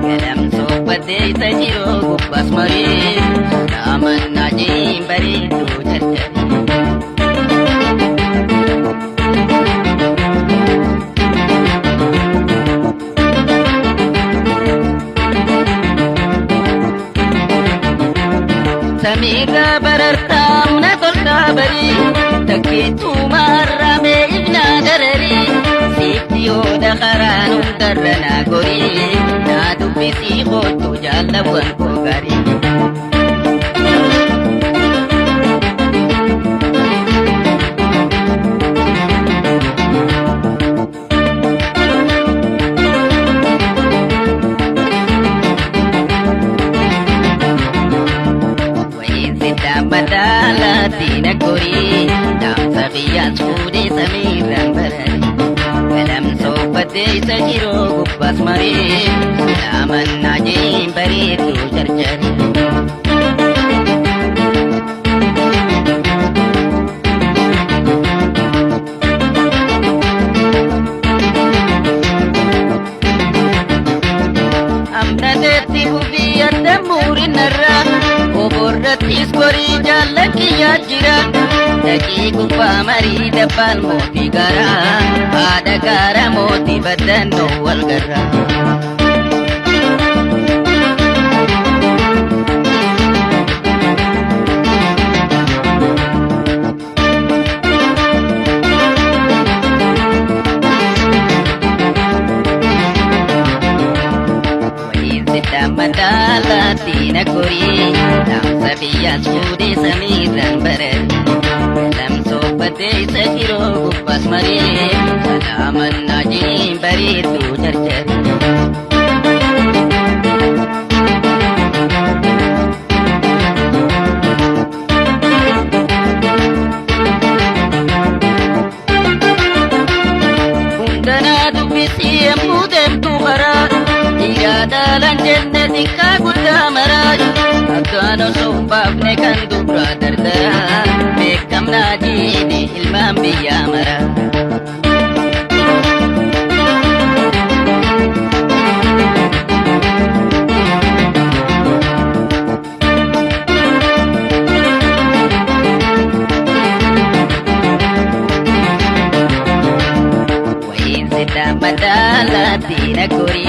Galam sobbate isa jiroo gubbas marii naaman naajiin bareedduu jarjari. Samira barartaa humna tolkaa barii takkeetuu maarramee ibna darari siifti yooda karaan hundarra naa gorii naa dubbisii kootu jaalawwan koo garii. Madala tina kori dam sabiyan sude samiran barari galam sobbate isa jiroo gubbas marii naaman naajiin bareedduu jarjari. Amnateetti bubii adda muurinarra oborrattis korii jaalakiyyaa jira dhaqii gubbaa marii dabbaan mootii garaa haadha gaara mootii baddannoo wal garraa. Madala tina kori dam sabiyan sude samiran barari galam sobbate isa jiroo gubbas marii naaman naajiin bareedduu jarjari. Hundanaa dubbisii yemmuu deemtu karaa Dalan jenne tikka guddaa maraa akkaan osoo baafne kan dubraa dardara beekamnaa jiini ilmaan biyyaa maraa. Madala tina kori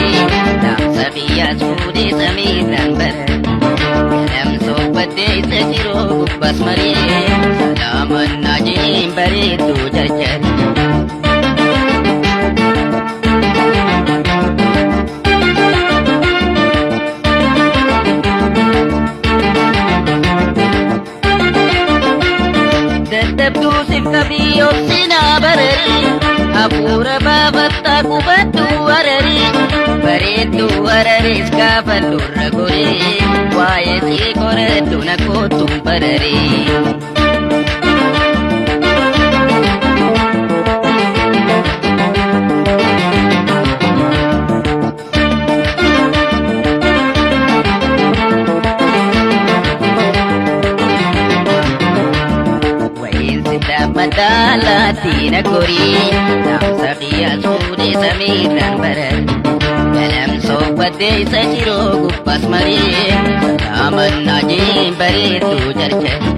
dam sabiyan sude samiran barari galam sobbate isa jiroo gubbas marii naaman naajiin bareedduu jarjari. Dadhabduu sifta biyyoobsinaa barari hafuura baafattaa qubaddu warari bareedduu wararis gaafa lurra goree waa'ee sii qoraddu na kootuun bararee. Madala tina kori dam sabiyan sude samiran barari galam sobbate isa jiroo gubbas marii naaman naajiin bareedduu jarjari.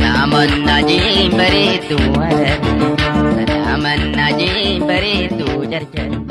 Naaman naajiin bareedduu warari naaman naajiin bareedduu jarjari.